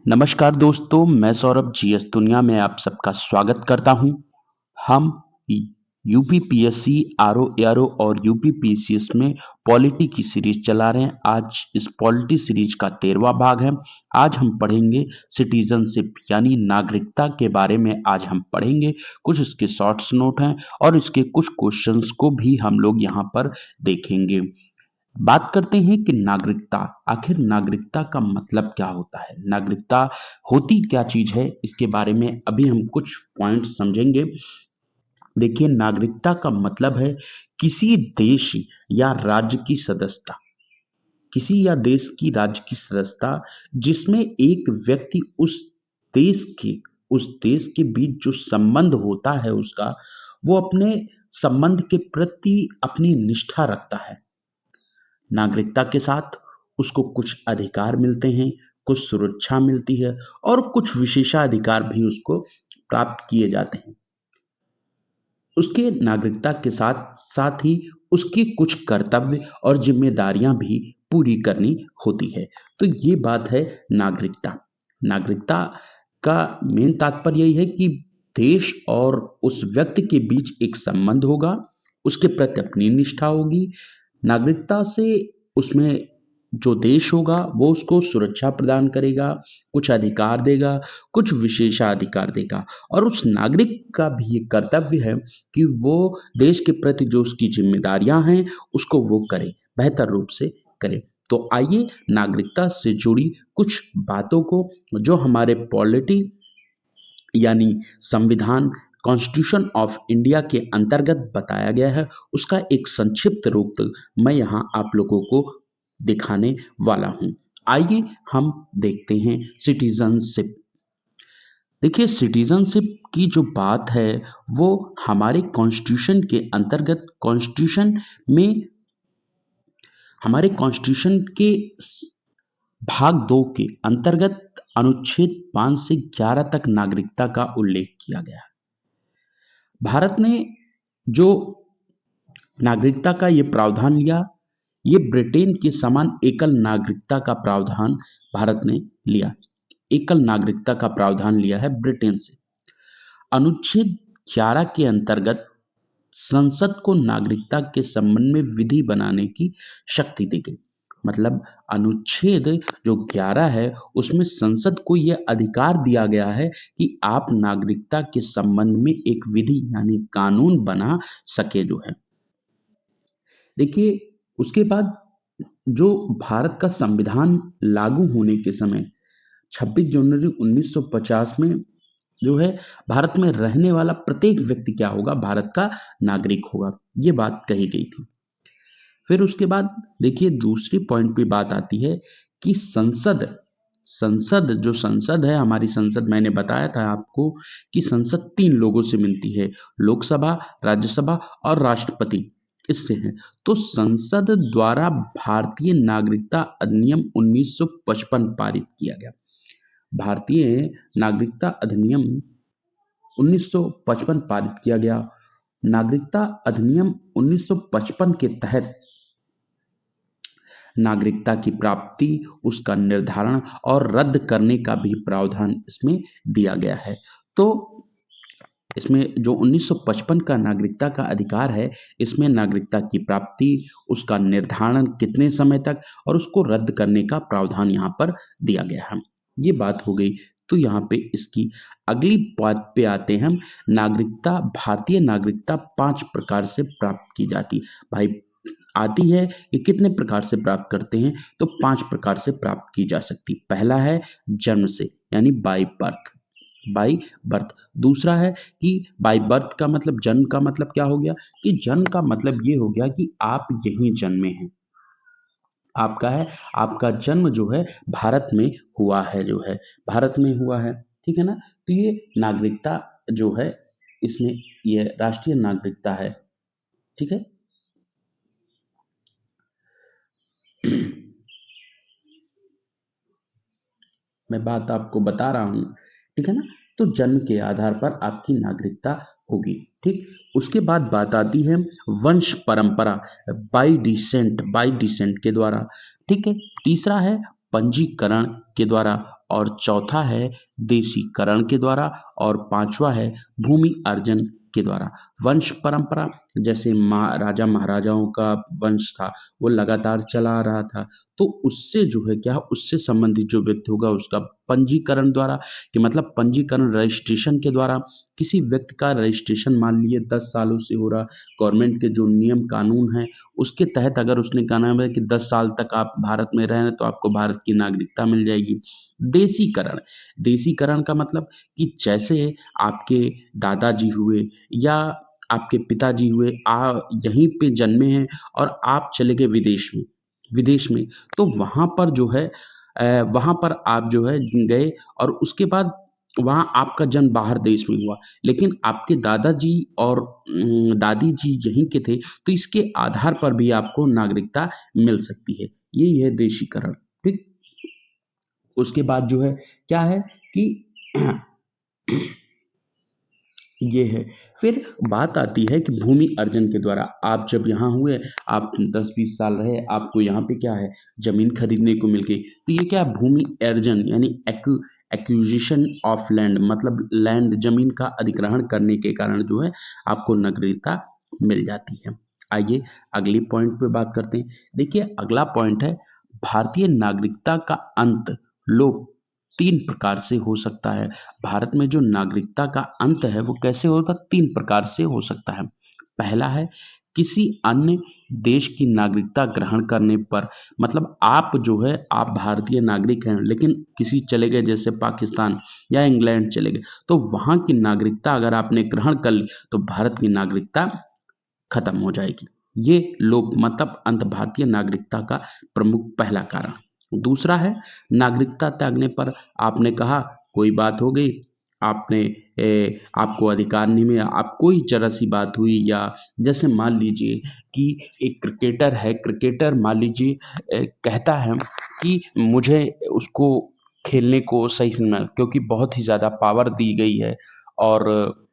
नमस्कार दोस्तों, मैं सौरभ जीएस दुनिया में आप सबका स्वागत करता हूं। हम यूपीपीएससी, आरओ, एआरओ और यूपीपीसीएस में पॉलिटी की सीरीज चला रहे हैं। आज इस पॉलिटी सीरीज का 13वां भाग है। आज हम पढ़ेंगे सिटीजनशिप यानी नागरिकता के बारे में। आज हम पढ़ेंगे, कुछ इसके शॉर्ट्स नोट हैं और इसके कुछ क्वेश्चंस को भी हम लोग यहाँ पर देखेंगे। बात करते हैं कि नागरिकता, आखिर नागरिकता का मतलब क्या होता है, नागरिकता होती क्या चीज है, इसके बारे में अभी हम कुछ पॉइंट समझेंगे। देखिए, नागरिकता का मतलब है किसी देश या राज्य की सदस्यता, किसी या देश की राज्य की सदस्यता जिसमें एक व्यक्ति उस देश के बीच जो संबंध होता है उसका, वो अपने संबंध के प्रति अपनी निष्ठा रखता है। नागरिकता के साथ उसको कुछ अधिकार मिलते हैं, कुछ सुरक्षा मिलती है और कुछ विशेषाधिकार भी उसको प्राप्त किए जाते हैं। उसके नागरिकता के साथ साथ ही उसकी कुछ कर्तव्य और जिम्मेदारियां भी पूरी करनी होती है। तो ये बात है नागरिकता। नागरिकता का मेन तात्पर्य यही है कि देश और उस व्यक्ति के बीच एक संबंध होगा, उसके प्रति अपनी निष्ठा होगी। नागरिकता से उसमें जो देश होगा वो उसको सुरक्षा प्रदान करेगा, कुछ अधिकार देगा, कुछ विशेषाधिकार देगा और उस नागरिक का भी ये कर्तव्य है कि वो देश के प्रति जो उसकी जिम्मेदारियां हैं उसको वो करे, बेहतर रूप से करे। तो आइए नागरिकता से जुड़ी कुछ बातों को, जो हमारे पॉलिटी यानी संविधान, कॉन्स्टिट्यूशन ऑफ इंडिया के अंतर्गत बताया गया है, उसका एक संक्षिप्त रूप मैं यहाँ आप लोगों को दिखाने वाला हूँ। आइए हम देखते हैं सिटीजनशिप। देखिए, सिटीजनशिप की जो बात है वो हमारे कॉन्स्टिट्यूशन के अंतर्गत, में हमारे कॉन्स्टिट्यूशन के भाग 2 के अंतर्गत अनुच्छेद 5 से 11 तक नागरिकता का उल्लेख किया गया है। भारत ने जो नागरिकता का ये प्रावधान लिया, ये ब्रिटेन के समान एकल नागरिकता का प्रावधान भारत ने लिया। एकल नागरिकता का प्रावधान लिया है ब्रिटेन से। अनुच्छेद 11 के अंतर्गत संसद को नागरिकता के संबंध में विधि बनाने की शक्ति दी गई। मतलब अनुच्छेद जो 11 है उसमें संसद को यह अधिकार दिया गया है कि आप नागरिकता के संबंध में एक विधि यानी कानून बना सके जो है। देखिए, उसके बाद जो भारत का संविधान लागू होने के समय 26 जनवरी 1950 में जो है, भारत में रहने वाला प्रत्येक व्यक्ति क्या होगा, भारत का नागरिक होगा, ये बात कही गई थी। फिर उसके बाद देखिए, दूसरी पॉइंट पे बात आती है कि संसद संसद जो संसद है, हमारी संसद, मैंने बताया था आपको कि संसद 3 लोगों से मिलती है, लोकसभा, राज्यसभा और राष्ट्रपति, इससे है। तो संसद द्वारा भारतीय नागरिकता अधिनियम 1955 पारित किया गया। भारतीय नागरिकता अधिनियम 1955 पारित किया गया। नागरिकता अधिनियम 1955 के तहत नागरिकता की प्राप्ति, उसका निर्धारण और रद्द करने का भी प्रावधान इसमें दिया गया है। तो इसमें जो 1955 का नागरिकता का अधिकार है, इसमें नागरिकता की प्राप्ति, उसका निर्धारण कितने समय तक और उसको रद्द करने का प्रावधान यहाँ पर दिया गया है। ये बात हो गई। तो यहाँ पे इसकी अगली बात पे आते हैं हम। नागरिकता, भारतीय नागरिकता 5 प्रकार से प्राप्त की जाती भाई आती है कि कितने प्रकार से प्राप्त करते हैं, तो 5 प्रकार से प्राप्त की जा सकती। पहला है जन्म से यानी बाय बर्थ, बाय बर्थ। दूसरा है कि बाय बर्थ का मतलब, जन्म का मतलब क्या हो गया कि जन्म का मतलब ये हो गया कि आप यहीं जन्मे हैं, आपका है, आपका जन्म जो है भारत में हुआ है, जो है भारत में हुआ है, ठीक है ना। तो ये नागरिकता जो है, इसमें ये राष्ट्रीय नागरिकता है, ठीक है। मैं बात आपको बता रहा हूँ, ठीक है ना। तो जन्म के आधार पर आपकी नागरिकता होगी, ठीक। उसके बाद बात आती है वंश परंपरा, बाय डिसेंट के द्वारा, ठीक है। तीसरा है पंजीकरण के द्वारा और चौथा है देशीकरण के द्वारा और पांचवा है भूमि अर्जन के द्वारा। वंश परंपरा, जैसे राजा महाराजाओं का वंश था वो लगातार चला आ रहा था, तो उससे जो है क्या, उससे संबंधित जो व्यक्ति होगा उसका पंजीकरण द्वारा, कि मतलब पंजीकरण रजिस्ट्रेशन के द्वारा। किसी व्यक्ति का रजिस्ट्रेशन मान लीजिए 10 सालों से हो रहा, गवर्नमेंट के जो नियम कानून है उसके तहत अगर उसने कहा है कि 10 साल तक आप भारत में रह रहे हैं तो आपको भारत की नागरिकता मिल जाएगी। देशीकरण, देशीकरण का मतलब कि जैसे आपके दादाजी हुए या आपके पिताजी हुए यहीं पे जन्मे हैं और आप चले गए विदेश में, तो वहां पर जो है वहां पर आप जो है गए और उसके बाद वहां आपका जन्म बाहर देश में हुआ, लेकिन आपके दादाजी और दादी जी यहीं के थे, तो इसके आधार पर भी आपको नागरिकता मिल सकती है। यही है देशीकरण। ठीक। उसके बाद जो है क्या है कि ये है। फिर बात आती है कि भूमि अर्जन के द्वारा आप जब यहाँ हुए, आप 10-20 साल रहे, आपको यहाँ पे क्या है, जमीन खरीदने को मिल गई, तो ये क्या है, भूमि अर्जन यानी एक्विजिशन ऑफ लैंड, मतलब लैंड, जमीन का अधिग्रहण करने के कारण जो है आपको नागरिकता मिल जाती है। आइए अगली पॉइंट पे बात करते हैं। देखिए अगला पॉइंट है भारतीय नागरिकता का अंत लोग 3 प्रकार से हो सकता है। भारत में जो नागरिकता का अंत है वो कैसे होगा, 3 प्रकार से हो सकता है। पहला है किसी अन्य देश की नागरिकता ग्रहण करने पर, मतलब आप जो है आप भारतीय नागरिक हैं लेकिन किसी चले गए जैसे पाकिस्तान या इंग्लैंड चले गए, तो वहां की नागरिकता अगर आपने ग्रहण कर ली तो भारत की नागरिकता खत्म हो जाएगी। ये लोग मतलब अंत भारतीय नागरिकता का प्रमुख पहला कारण। दूसरा है नागरिकता त्यागने पर, आपने कहा कोई बात हो गई, आपने आपको अधिकार नहीं मिला, आप कोई जरा सी बात हुई, या जैसे मान लीजिए कि एक क्रिकेटर है, क्रिकेटर मान लीजिए कहता है कि मुझे उसको खेलने को सही से मिला क्योंकि बहुत ही ज़्यादा पावर दी गई है, और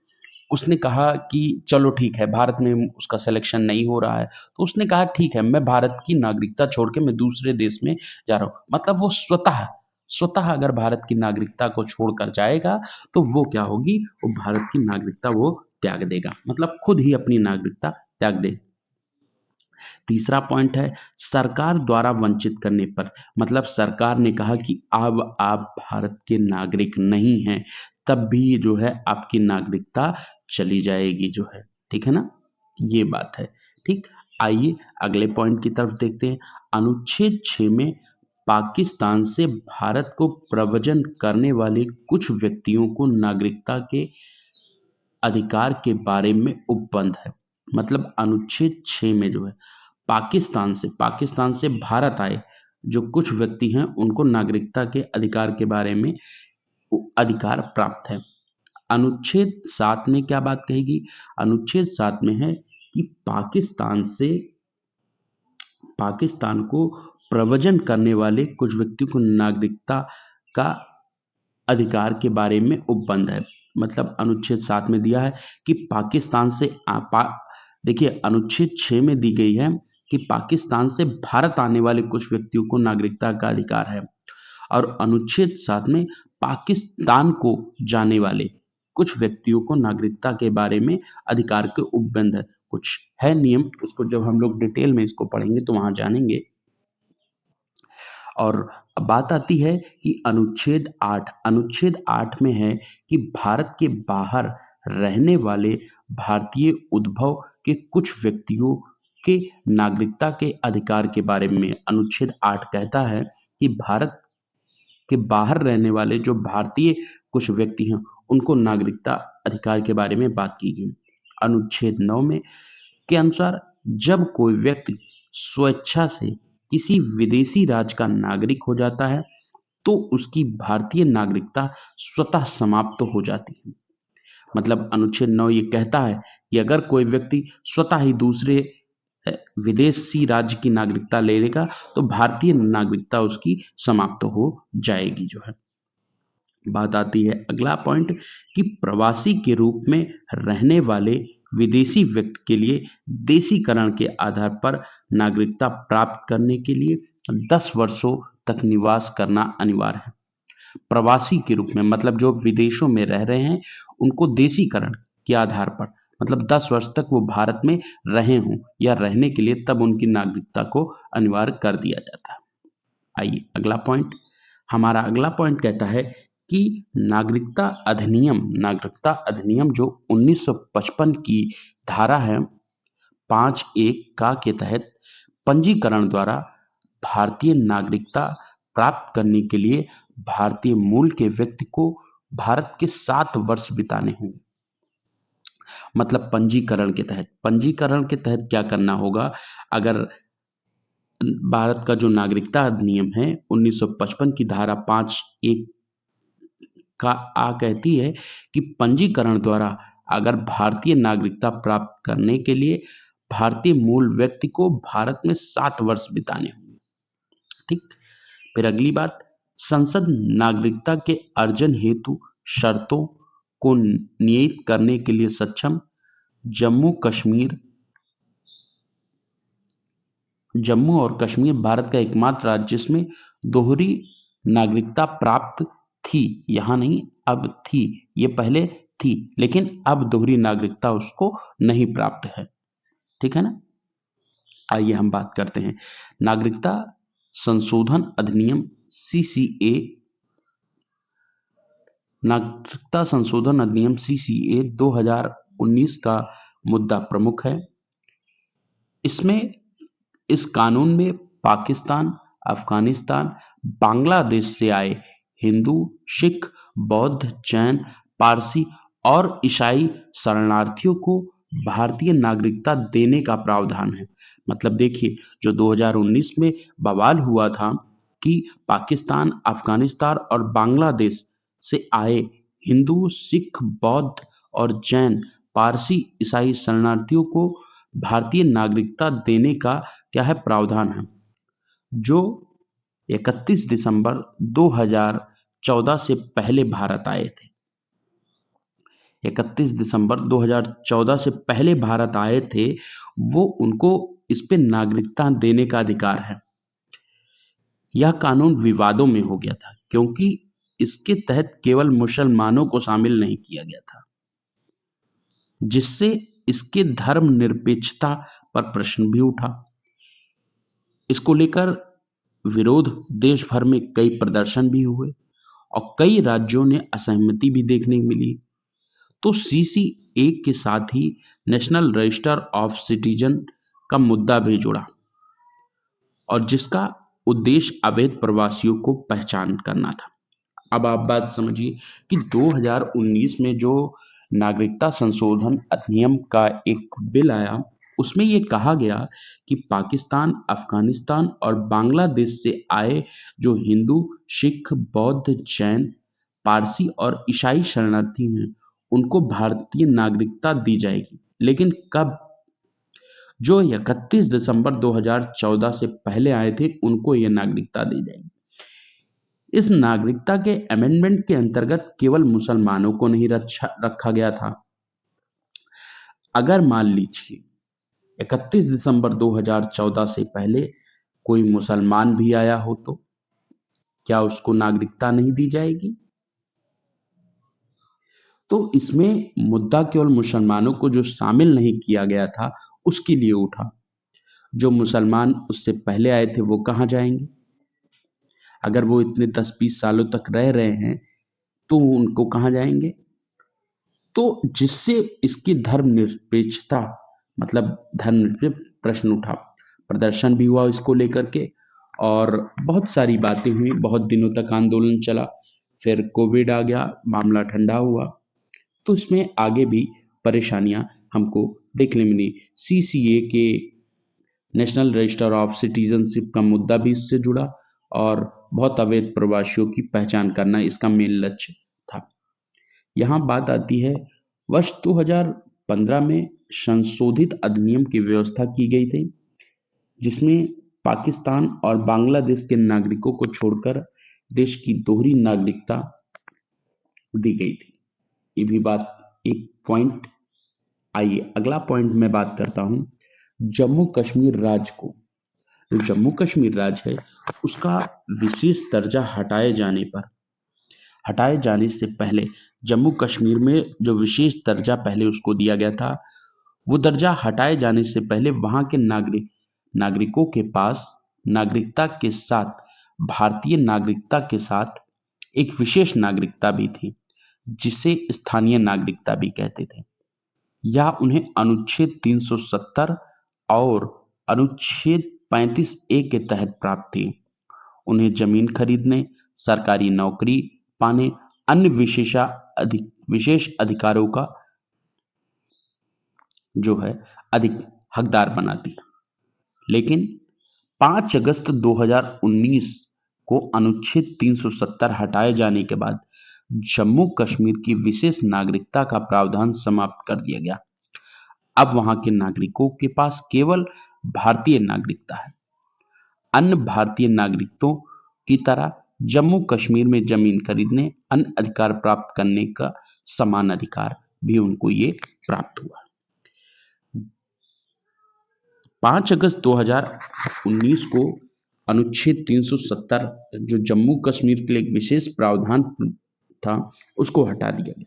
उसने कहा कि चलो ठीक है, भारत में उसका सिलेक्शन नहीं हो रहा है, तो उसने कहा ठीक है मैं भारत की नागरिकता छोड़ के मैं दूसरे देश में जा रहा हूँ। मतलब वो स्वतः स्वतः अगर भारत की नागरिकता को छोड़कर जाएगा तो वो क्या होगी, वो भारत की नागरिकता वो त्याग देगा, मतलब खुद ही अपनी नागरिकता त्याग दे। तीसरा पॉइंट है सरकार द्वारा वंचित करने पर, मतलब सरकार ने कहा कि अब आप भारत के नागरिक नहीं हैं, तब भी जो है आपकी नागरिकता चली जाएगी जो है। ठीक है ना, ये बात है। ठीक। आइए अगले पॉइंट की तरफ देखते हैं। अनुच्छेद 6 में पाकिस्तान से भारत को प्रव्रजन करने वाले कुछ व्यक्तियों को नागरिकता के अधिकार के बारे में उपबंध है। मतलब अनुच्छेद 6 में जो है पाकिस्तान से भारत आए जो कुछ व्यक्ति हैं उनको नागरिकता के अधिकार के बारे में अधिकार प्राप्त है। अनुच्छेद 7 में क्या बात कहेगी, अनुच्छेद 7 में है कि पाकिस्तान को प्रव्रजन करने वाले कुछ व्यक्तियों को नागरिकता का अधिकार के बारे में उपबंध है। मतलब अनुच्छेद 7 में दिया है कि पाकिस्तान से देखिए अनुच्छेद 6 में दी गई है कि पाकिस्तान से भारत आने वाले कुछ व्यक्तियों को नागरिकता का अधिकार है, और अनुच्छेद 7 में पाकिस्तान को जाने वाले कुछ व्यक्तियों को नागरिकता के बारे में अधिकार के उपबंध है। कुछ है नियम, उसको जब हम लोग डिटेल में इसको पढ़ेंगे तो वहां जानेंगे। और बात आती है कि अनुच्छेद 8 में है कि भारत के बाहर रहने वाले भारतीय उद्भव के कुछ व्यक्तियों के नागरिकता के अधिकार के बारे में अनुच्छेद 8 कहता है कि भारत के बाहर रहने वाले जो भारतीय कुछ व्यक्ति हैं उनको नागरिकता अधिकार के बारे में बात की गई। अनुच्छेद 9 में के अनुसार जब कोई व्यक्ति स्वेच्छा से किसी विदेशी राज्य का नागरिक हो जाता है तो उसकी भारतीय नागरिकता स्वतः समाप्त हो जाती है। मतलब अनुच्छेद 9 ये कहता है कि अगर कोई व्यक्ति स्वतः ही दूसरे विदेशी राज्य की नागरिकता ले लेगा तो भारतीय नागरिकता उसकी समाप्त हो जाएगी जो है। बात आती है अगला पॉइंट कि प्रवासी के रूप में रहने वाले विदेशी व्यक्ति के लिए देशीकरण के आधार पर नागरिकता प्राप्त करने के लिए 10 वर्षों तक निवास करना अनिवार्य है। प्रवासी के रूप में, मतलब जो विदेशों में रह रहे हैं उनको देशीकरण के आधार पर, मतलब 10 वर्ष तक वो भारत में रहे हों या रहने के लिए, तब उनकी नागरिकता को अनिवार्य कर दिया जाता है। आइए अगला पॉइंट। हमारा अगला पॉइंट कहता है कि नागरिकता अधिनियम जो 1955 की धारा है 5(1) का के तहत पंजीकरण द्वारा भारतीय नागरिकता प्राप्त करने के लिए भारतीय मूल के व्यक्ति को भारत के 7 वर्ष बिताने होंगे। मतलब पंजीकरण के तहत क्या करना होगा? अगर भारत का जो नागरिकता अधिनियम है 1955 की धारा 5(1) का कहती है कि पंजीकरण द्वारा अगर भारतीय नागरिकता प्राप्त करने के लिए भारतीय मूल व्यक्ति को भारत में 7 वर्ष बिताने होंगे। ठीक। फिर अगली बात, संसद नागरिकता के अर्जन हेतु शर्तों को नियत करने के लिए सक्षम। जम्मू और कश्मीर भारत का एकमात्र राज्य जिसमें दोहरी नागरिकता प्राप्त थी। यहां नहीं, अब थी। ये पहले थी लेकिन अब दोहरी नागरिकता उसको नहीं प्राप्त है। ठीक है ना। आइए हम बात करते हैं नागरिकता संशोधन अधिनियम सीसीए। नागरिकता संशोधन अधिनियम सीसीए 2019 का मुद्दा प्रमुख है। इस कानून में पाकिस्तान, अफगानिस्तान, बांग्लादेश से आए हिंदू, सिख, बौद्ध, जैन, पारसी और ईसाई शरणार्थियों को भारतीय नागरिकता देने का प्रावधान है। मतलब देखिए, जो 2019 में बवाल हुआ था कि पाकिस्तान, अफगानिस्तान और बांग्लादेश से आए हिंदू, सिख, बौद्ध और जैन, पारसी, ईसाई शरणार्थियों को भारतीय नागरिकता देने का क्या है? प्रावधान है, जो 31 दिसंबर 2014 से पहले भारत आए थे। 31 दिसंबर 2014 से पहले भारत आए थे, वो उनको इस पे नागरिकता देने का अधिकार है। यह कानून विवादों में हो गया था क्योंकि इसके तहत केवल मुसलमानों को शामिल नहीं किया गया था, जिससे इसके धर्मनिरपेक्षता पर प्रश्न भी उठा। इसको लेकर विरोध देश भर में कई प्रदर्शन भी हुए और कई राज्यों ने असहमति भी देखने को मिली। तो सीसीए के साथ ही नेशनल रजिस्टर ऑफ सिटीजन का मुद्दा भी जुड़ा और जिसका उद्देश्य अवैध प्रवासियों को पहचान करना था। अब आप बात समझिए कि 2019 में जो नागरिकता संशोधन अधिनियम का एक बिल आया, उसमें ये कहा गया कि पाकिस्तान, अफगानिस्तान और बांग्लादेश से आए जो हिंदू, सिख, बौद्ध, जैन, पारसी और ईसाई शरणार्थी हैं, उनको भारतीय नागरिकता दी जाएगी। लेकिन कब? जो 31 दिसंबर 2014 से पहले आए थे, उनको ये नागरिकता दी जाएगी। इस नागरिकता के अमेंडमेंट के अंतर्गत केवल मुसलमानों को नहीं रखा गया था। अगर मान लीजिए 31 दिसंबर 2014 से पहले कोई मुसलमान भी आया हो तो क्या उसको नागरिकता नहीं दी जाएगी? तो इसमें मुद्दा केवल मुसलमानों को जो शामिल नहीं किया गया था उसके लिए उठा। जो मुसलमान उससे पहले आए थे वो कहाँ जाएंगे? अगर वो इतने 10-20 सालों तक रह रहे हैं तो उनको कहाँ जाएंगे? तो जिससे इसकी धर्मनिरपेक्षता, मतलब धर्मनिरपेक्ष प्रश्न उठा, प्रदर्शन भी हुआ इसको लेकर के और बहुत सारी बातें हुई, बहुत दिनों तक आंदोलन चला। फिर कोविड आ गया, मामला ठंडा हुआ, तो इसमें आगे भी परेशानियां हमको देखने मिली। सीसीए के नेशनल रजिस्टर ऑफ सिटीजनशिप का मुद्दा भी इससे जुड़ा और बहुत अवैध प्रवासियों की पहचान करना इसका मेन लक्ष्य था। यहाँ बात आती है वर्ष 2015 में संशोधित अधिनियम की व्यवस्था की गई थी, जिसमें पाकिस्तान और बांग्लादेश के नागरिकों को छोड़कर देश की दोहरी नागरिकता दी गई थी। ये भी बात एक पॉइंट। आइए अगला पॉइंट मैं बात करता हूं जम्मू कश्मीर राज्य को। जो जम्मू कश्मीर राज्य है उसका विशेष दर्जा हटाए जाने पर हटाए जाने से पहले जम्मू कश्मीर में जो विशेष दर्जा पहले उसको दिया गया था, वो दर्जा हटाए जाने से पहले वहां के नागरिकों के पास नागरिकता के साथ भारतीय नागरिकता के साथ एक विशेष नागरिकता भी थी, जिसे स्थानीय नागरिकता भी कहते थे। यह उन्हें अनुच्छेद 370 और अनुच्छेद 35A के तहत प्राप्त थी। उन्हें जमीन खरीदने, सरकारी नौकरी पाने, अन्य विशेष अधिकारों का जो है अधिक हकदार बनाती है। लेकिन 5 अगस्त 2019 को अनुच्छेद 370 हटाए जाने के बाद जम्मू कश्मीर की विशेष नागरिकता का प्रावधान समाप्त कर दिया गया। अब वहां के नागरिकों के पास केवल भारतीय नागरिकता है। अन्य भारतीय नागरिकों की तरह जम्मू कश्मीर में जमीन खरीदने, अन्य अधिकार प्राप्त करने का समान अधिकार भी उनको ये प्राप्त हुआ। 5 अगस्त 2019 को अनुच्छेद 370 जो जम्मू कश्मीर के लिए एक विशेष प्रावधान था, उसको हटा दिया गया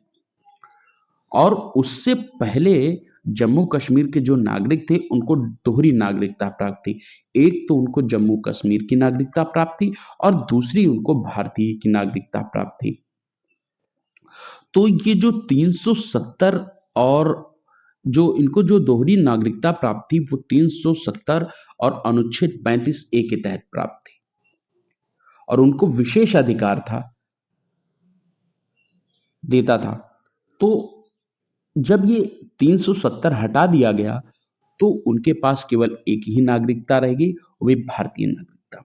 और उससे पहले जम्मू कश्मीर के जो नागरिक थे उनको दोहरी नागरिकता प्राप्त थी। एक तो उनको जम्मू कश्मीर की नागरिकता प्राप्त थी और दूसरी उनको भारतीय की नागरिकता प्राप्त थी। तो ये जो 370 और जो इनको जो दोहरी नागरिकता प्राप्त थी वो 370 और अनुच्छेद 35A के तहत प्राप्त थी और उनको विशेष अधिकार देता था। तो जब ये 370 हटा दिया गया तो उनके पास केवल एक ही नागरिकता रहेगी, वो भारतीय नागरिकता,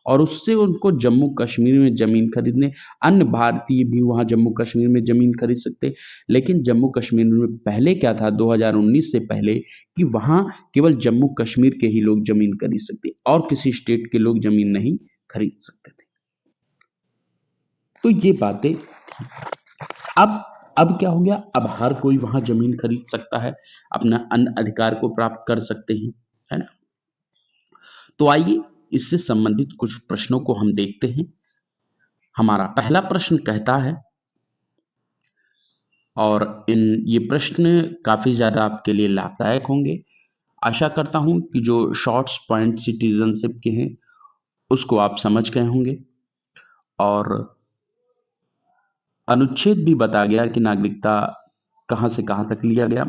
और उससे उनको जम्मू कश्मीर में जमीन खरीदने, अन्य भारतीय भी वहां जम्मू कश्मीर में जमीन खरीद सकते। लेकिन जम्मू कश्मीर में पहले क्या था 2019 से पहले कि वहां केवल जम्मू कश्मीर के ही लोग जमीन खरीद सकते और किसी स्टेट के लोग जमीन नहीं खरीद सकते थे। तो ये बातें अब क्या हो गया, अब हर कोई वहां जमीन खरीद सकता है, अपना अन्य अधिकार को प्राप्त कर सकते हैं, है ना। तो आइए इससे संबंधित कुछ प्रश्नों को हम देखते हैं। हमारा पहला प्रश्न कहता है, और ये प्रश्न काफी ज्यादा आपके लिए लाभदायक होंगे। आशा करता हूं कि जो शॉर्ट्स पॉइंट सिटीजनशिप के हैं उसको आप समझ गए होंगे और अनुच्छेद भी बता गया कि नागरिकता कहां से कहां तक लिया गया।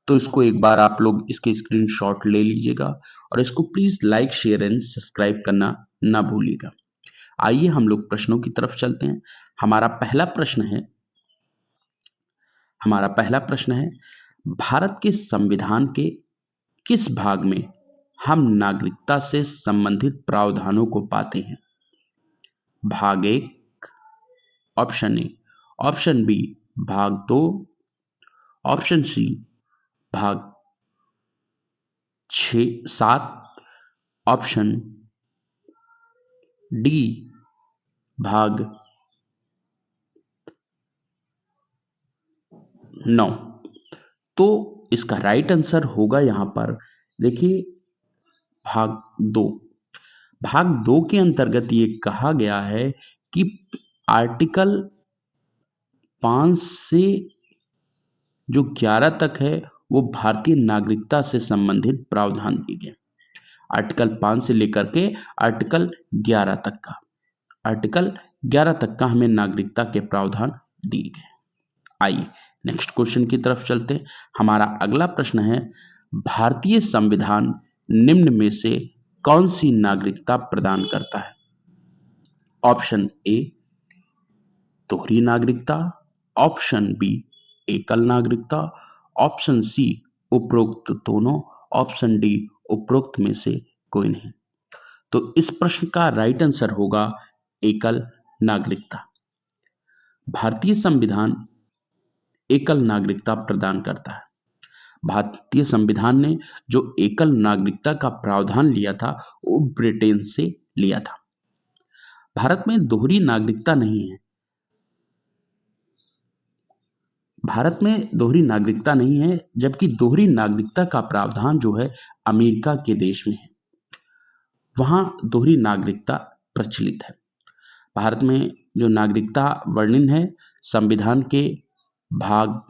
तो इसको एक बार आप लोग इसके स्क्रीनशॉट ले लीजिएगा और इसको please like, share and subscribe करना ना भूलिएगा। आइए हम लोग प्रश्नों की तरफ चलते हैं। हमारा पहला प्रश्न है भारत के संविधान के किस भाग में हम नागरिकता से संबंधित प्रावधानों को पाते हैं? भाग 1, ऑप्शन ए, ऑप्शन बी भाग 2, ऑप्शन सी भाग 7, ऑप्शन डी भाग 9। तो इसका राइट आंसर होगा यहां पर देखिए भाग 2। भाग 2 के अंतर्गत ये कहा गया है कि आर्टिकल 5 से जो 11 तक है वो भारतीय नागरिकता से संबंधित प्रावधान दिए गए। आर्टिकल 5 से लेकर के आर्टिकल 11 तक का हमें नागरिकता के प्रावधान दिए गए। आइए नेक्स्ट क्वेश्चन की तरफ चलते हैं। हमारा अगला प्रश्न है भारतीय संविधान निम्न में से कौन सी नागरिकता प्रदान करता है? ऑप्शन ए दोहरी नागरिकता, ऑप्शन बी एकल नागरिकता, ऑप्शन सी उपरोक्त दोनों, ऑप्शन डी उपरोक्त में से कोई नहीं। तो इस प्रश्न का राइट आंसर होगा एकल नागरिकता। भारतीय संविधान एकल नागरिकता प्रदान करता है। भारतीय संविधान ने जो एकल नागरिकता का प्रावधान लिया था वो ब्रिटेन से लिया था। भारत में दोहरी नागरिकता नहीं है। जबकि दोहरी नागरिकता का प्रावधान जो है अमेरिका के देश में है, वहां दोहरी नागरिकता प्रचलित है। भारत में जो नागरिकता वर्णन है संविधान के भाग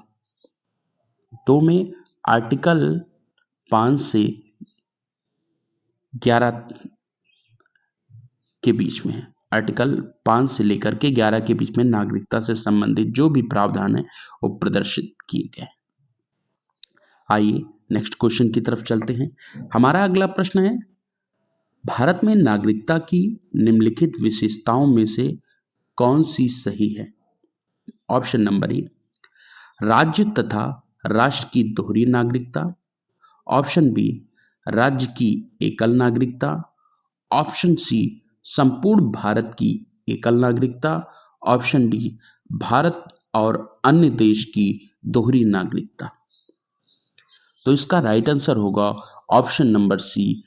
2 में आर्टिकल 5 से 11 के बीच में है। आर्टिकल 5 से लेकर के 11 के बीच में नागरिकता से संबंधित जो भी प्रावधान है वो प्रदर्शित किए गए। आइए नेक्स्ट क्वेश्चन की तरफ चलते हैं। हमारा अगला प्रश्न है, भारत में नागरिकता की निम्नलिखित विशेषताओं में से कौन सी सही है? ऑप्शन नंबर ए, राज्य तथा राष्ट्र की दोहरी नागरिकता। ऑप्शन बी, राज्य की एकल नागरिकता। ऑप्शन सी, संपूर्ण भारत की एकल नागरिकता। ऑप्शन डी, भारत और अन्य देश की दोहरी नागरिकता। तो इसका राइट आंसर होगा ऑप्शन नंबर सी,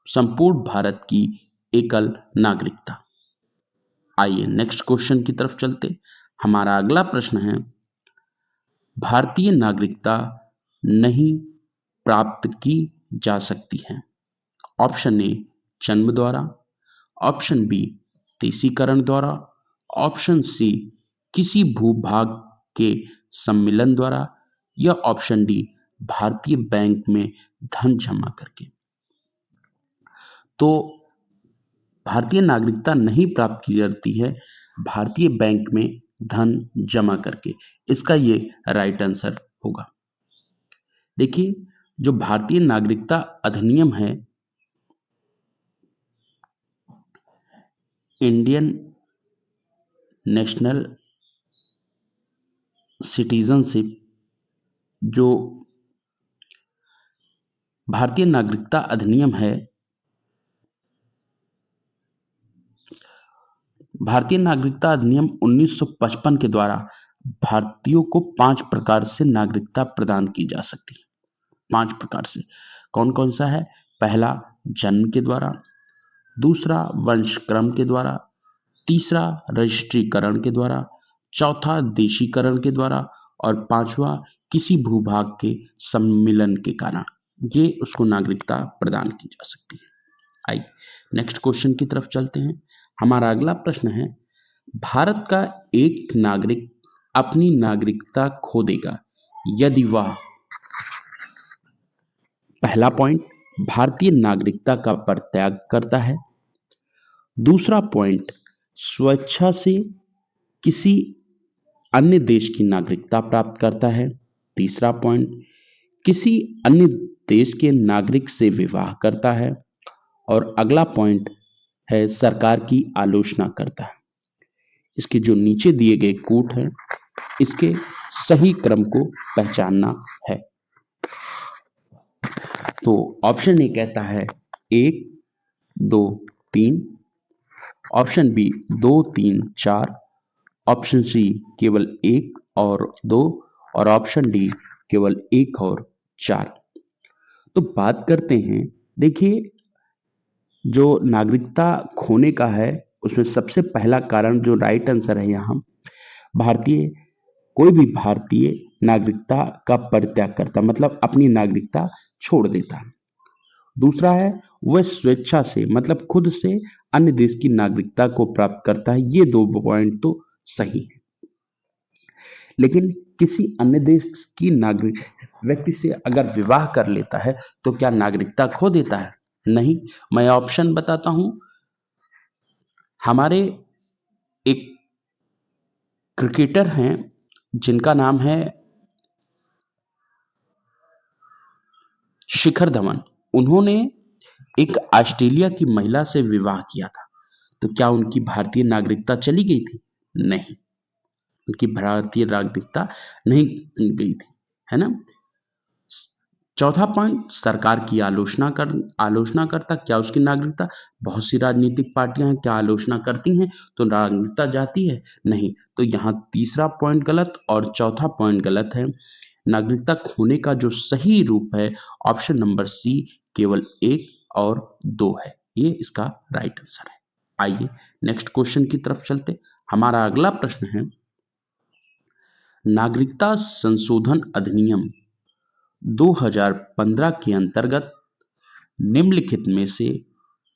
संपूर्ण भारत की एकल नागरिकता। आइए नेक्स्ट क्वेश्चन की तरफ चलते। हमारा अगला प्रश्न है, भारतीय नागरिकता नहीं प्राप्त की जा सकती है। ऑप्शन ए, जन्म द्वारा। ऑप्शन बी, देशीकरण द्वारा। ऑप्शन सी, किसी भूभाग के सम्मिलन द्वारा। या ऑप्शन डी, भारतीय बैंक में धन जमा करके। तो भारतीय नागरिकता नहीं प्राप्त की जाती है भारतीय बैंक में धन जमा करके। इसका ये राइट आंसर होगा। देखिए, जो भारतीय नागरिकता अधिनियम है, इंडियन नेशनल सिटीजनशिप, जो भारतीय नागरिकता अधिनियम है, भारतीय नागरिकता अधिनियम 1955 के द्वारा भारतीयों को 5 प्रकार से नागरिकता प्रदान की जा सकती है। 5 प्रकार से कौन कौन सा है? पहला, जन्म के द्वारा। दूसरा, वंशक्रम के द्वारा। तीसरा, रजिस्ट्रीकरण के द्वारा। चौथा, देशीकरण के द्वारा। और पांचवा, किसी भूभाग के सम्मिलन के कारण ये उसको नागरिकता प्रदान की जा सकती है। आइए नेक्स्ट क्वेश्चन की तरफ चलते हैं। हमारा अगला प्रश्न है, भारत का एक नागरिक अपनी नागरिकता खो देगा यदि वह, पहला पॉइंट, भारतीय नागरिकता का परित्याग करता है। दूसरा पॉइंट, स्वेच्छा से किसी अन्य देश की नागरिकता प्राप्त करता है। तीसरा पॉइंट, किसी अन्य देश के नागरिक से विवाह करता है। और अगला पॉइंट है, सरकार की आलोचना करता है। इसके जो नीचे दिए गए कूट हैं, इसके सही क्रम को पहचानना है। तो ऑप्शन ए कहता है 1, 2, 3। Option B 2, 3, 4। ऑप्शन सी केवल 1 और 2। और ऑप्शन डी केवल 1 और 4। तो बात करते हैं, देखिए, जो नागरिकता खोने का है उसमें सबसे पहला कारण जो राइट आंसर है यहाँ, भारतीय, कोई भी भारतीय नागरिकता का परित्याग करता, मतलब अपनी नागरिकता छोड़ देता है। दूसरा है, वह स्वेच्छा से, मतलब खुद से अन्य देश की नागरिकता को प्राप्त करता है। ये 2 पॉइंट तो सही है। लेकिन किसी अन्य देश की नागरिक व्यक्ति से अगर विवाह कर लेता है तो क्या नागरिकता खो देता है? नहीं। मैं ऑप्शन बताता हूं। हमारे एक क्रिकेटर हैं जिनका नाम है शिखर धवन। उन्होंने एक ऑस्ट्रेलिया की महिला से विवाह किया था। तो क्या उनकी भारतीय नागरिकता चली गई थी? नहीं, उनकी भारतीय नागरिकता नहीं गई थी, है ना। चौथा पॉइंट, सरकार की आलोचना करता, क्या उसकी नागरिकता, बहुत सी राजनीतिक पार्टियां हैं, क्या आलोचना करती हैं तो नागरिकता जाती है? नहीं। तो यहाँ तीसरा पॉइंट गलत और चौथा पॉइंट गलत है। नागरिकता खोने का जो सही रूप है ऑप्शन नंबर सी, केवल 1 और 2 है। ये इसका राइट आंसर है। आइए नेक्स्ट क्वेश्चन की तरफ चलते। हमारा अगला प्रश्न है, नागरिकता संशोधन अधिनियम 2015 के अंतर्गत निम्नलिखित में से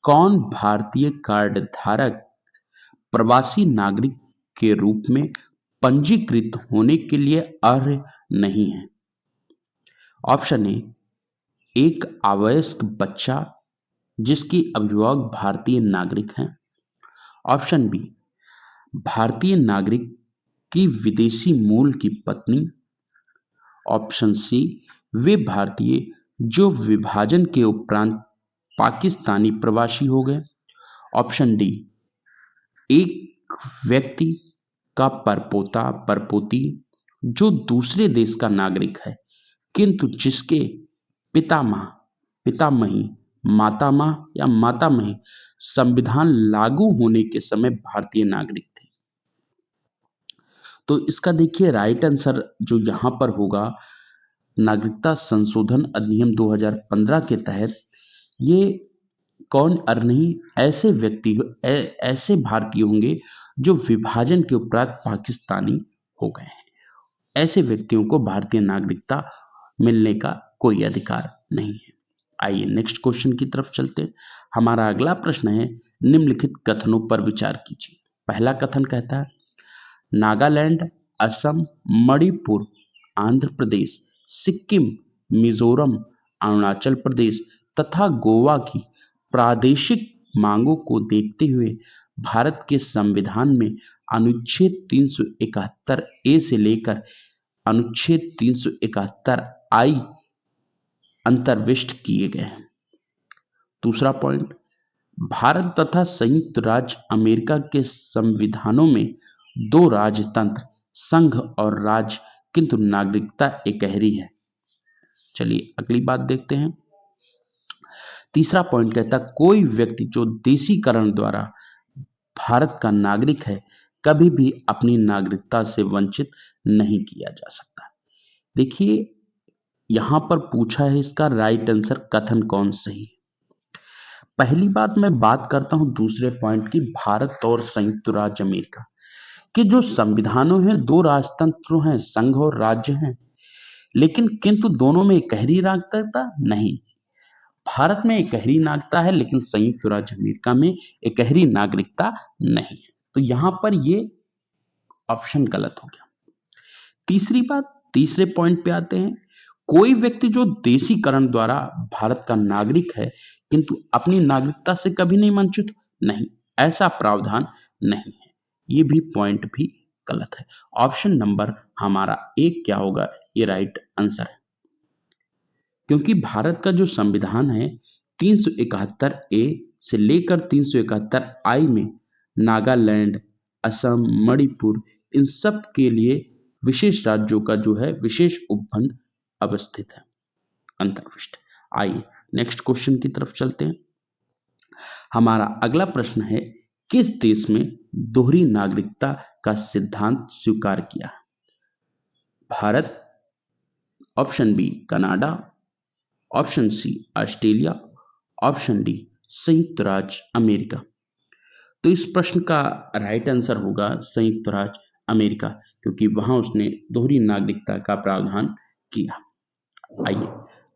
कौन भारतीय कार्ड धारक प्रवासी नागरिक के रूप में पंजीकृत होने के लिए अर्ह नहीं है? ऑप्शन ए, एक अवयस्क बच्चा जिसके अभिभावक भारतीय नागरिक हैं। ऑप्शन बी, भारतीय नागरिक की विदेशी मूल की पत्नी। ऑप्शन सी, वे भारतीय जो विभाजन के उपरांत पाकिस्तानी प्रवासी हो गए। ऑप्शन डी, एक व्यक्ति का परपोता परपोती जो दूसरे देश का नागरिक है किंतु जिसके पितामह पितामही मातामह या मातामही संविधान लागू होने के समय भारतीय नागरिक थे। तो इसका देखिए राइट आंसर जो यहां पर होगा, नागरिकता संशोधन अधिनियम 2015 के तहत ये कौन और नहीं ऐसे व्यक्ति ऐसे भारतीय होंगे जो विभाजन के उपरांत पाकिस्तानी हो गए हैं। ऐसे व्यक्तियों को भारतीय नागरिकता मिलने का कोई अधिकार नहीं है। आइए नेक्स्ट क्वेश्चन की तरफ चलते हैं। हमारा अगला प्रश्न है, निम्नलिखित कथनों पर विचार कीजिए। पहला कथन कहता है, नागालैंड, असम, मणिपुर, आंध्र प्रदेश, सिक्किम, मिजोरम, अरुणाचल प्रदेश तथा गोवा की प्रादेशिक मांगों को देखते हुए भारत के संविधान में अनुच्छेद 371 ए से लेकर अनुच्छेद 371 आई अंतर्विष्ट किए गए हैं। दूसरा पॉइंट, भारत तथा संयुक्त राज्य अमेरिका के संविधानों में दो राजतंत्र, संघ और राज्य, किंतु नागरिकता एकहरी है। चलिए अगली बात देखते हैं। तीसरा पॉइंट कहता है, कोई व्यक्ति जो देशीकरण द्वारा भारत का नागरिक है कभी भी अपनी नागरिकता से वंचित नहीं किया जा सकता। देखिए यहां पर पूछा है इसका राइट आंसर कथन कौन सही है। पहली बात मैं बात करता हूं दूसरे पॉइंट की, भारत और संयुक्त राज्य अमेरिका के जो संविधानों हैं दो राजतंत्र हैं, संघ और राज्य हैं, लेकिन किंतु दोनों में एकहरी नागरिकता नहीं। भारत में एकहरी नागरिकता है लेकिन संयुक्त राज्य अमेरिका में एकहरी नागरिकता नहीं है। तो यहां पर ये ऑप्शन गलत हो गया। तीसरी बात, तीसरे पॉइंट पे आते हैं, कोई व्यक्ति जो देशीकरण द्वारा भारत का नागरिक है किंतु अपनी नागरिकता से कभी नहीं वंचित, नहीं, ऐसा प्रावधान नहीं है। ये भी पॉइंट भी गलत है। ऑप्शन नंबर हमारा एक क्या होगा, ये राइट आंसर है। क्योंकि भारत का जो संविधान है 371 ए से लेकर 371 आई में नागालैंड, असम, मणिपुर इन सब के लिए विशेष राज्यों का जो है विशेष उपबंध अवस्थित है, अंतर्विष्ट। आइए नेक्स्ट क्वेश्चन की तरफ चलते हैं। हमारा अगला प्रश्न है, किस देश में दोहरी नागरिकता का सिद्धांत स्वीकार किया? Bharat, option B Canada, option C Australia, option D संयुक्त राज्य अमेरिका। तो इस प्रश्न का राइट आंसर होगा संयुक्त राज्य अमेरिका, क्योंकि वहां उसने दोहरी नागरिकता का प्रावधान किया। आइए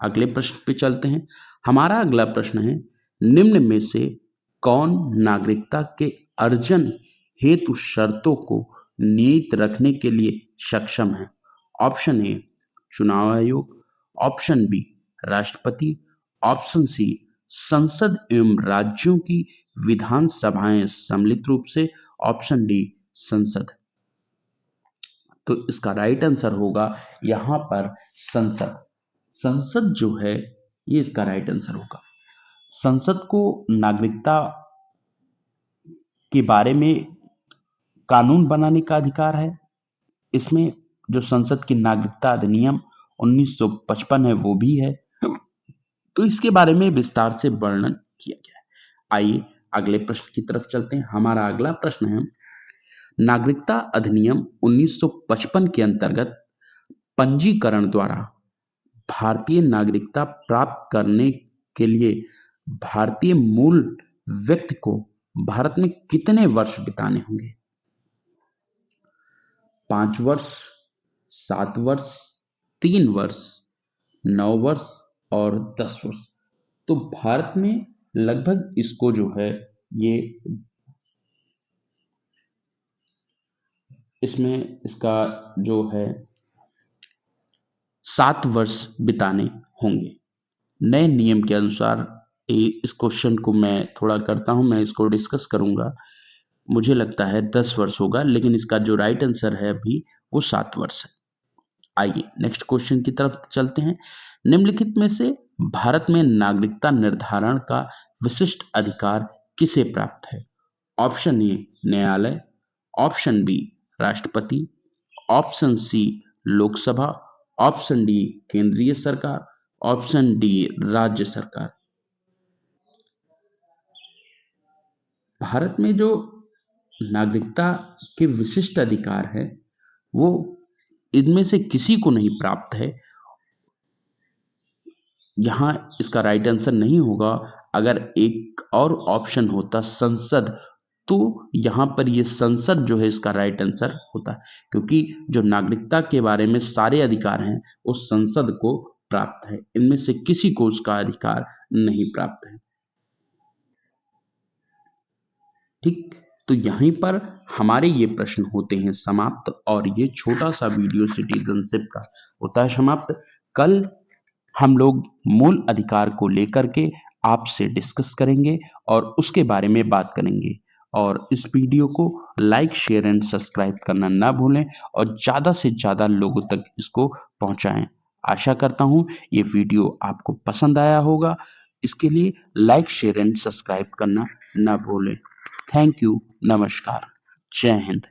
अगले प्रश्न पे चलते हैं। हमारा अगला प्रश्न है, निम्न में से कौन नागरिकता के अर्जन हेतु शर्तों को नियत रखने के लिए सक्षम है? ऑप्शन ए चुनाव आयोग, ऑप्शन बी राष्ट्रपति, ऑप्शन सी संसद एवं राज्यों की विधानसभाएं सम्मिलित रूप से, ऑप्शन डी संसद। तो इसका राइट आंसर होगा यहां पर संसद। संसद जो है ये इसका राइट आंसर होगा। संसद को नागरिकता के बारे में कानून बनाने का अधिकार है। इसमें जो संसद की नागरिकता अधिनियम 1955 है वो भी है। तो इसके बारे में विस्तार से वर्णन किया गया है। आइए अगले प्रश्न की तरफ चलते हैं। हमारा अगला प्रश्न है, नागरिकता अधिनियम 1955 के अंतर्गत पंजीकरण द्वारा भारतीय नागरिकता प्राप्त करने के लिए भारतीय मूल व्यक्ति को भारत में कितने वर्ष बिताने होंगे? 5 वर्ष, 7 वर्ष, 3 वर्ष, 9 वर्ष और 10 वर्ष। तो भारत में लगभग इसको जो है ये इसमें इसका जो है 7 वर्ष बिताने होंगे। नए नियम के अनुसार इस क्वेश्चन को मैं थोड़ा करता हूं, मैं इसको डिस्कस करूंगा। मुझे लगता है 10 वर्ष होगा, लेकिन इसका जो राइट आंसर है अभी वो 7 वर्ष है। आइए नेक्स्ट क्वेश्चन की तरफ चलते हैं। निम्नलिखित में से भारत में नागरिकता निर्धारण का विशिष्ट अधिकार किसे प्राप्त है? ऑप्शन ए न्यायालय, ऑप्शन बी राष्ट्रपति, option C Lok Sabha, option D केंद्रीय सरकार, ऑप्शन डी राज्य सरकार। भारत में जो नागरिकता के विशिष्ट अधिकार है वो इनमें से किसी को नहीं प्राप्त है। यहाँ इसका राइट आंसर नहीं होगा। अगर एक और ऑप्शन होता संसद, तो यहाँ पर ये संसद जो है इसका राइट आंसर होता, क्योंकि जो नागरिकता के बारे में सारे अधिकार हैं वो संसद को प्राप्त है, इनमें से किसी को उसका अधिकार नहीं प्राप्त है। ठीक, तो यहीं पर हमारे ये प्रश्न होते हैं समाप्त, और ये छोटा सा वीडियो सिटीजनशिप का होता है समाप्त। कल हम लोग मूल अधिकार को लेकर के आपसे डिस्कस करेंगे और उसके बारे में बात करेंगे। और इस वीडियो को लाइक शेयर एंड सब्सक्राइब करना ना भूलें और ज़्यादा से ज़्यादा लोगों तक इसको पहुंचाएं। आशा करता हूं ये वीडियो आपको पसंद आया होगा। इसके लिए लाइक शेयर एंड सब्सक्राइब करना ना भूलें। थैंक यू, नमस्कार, जय हिंद।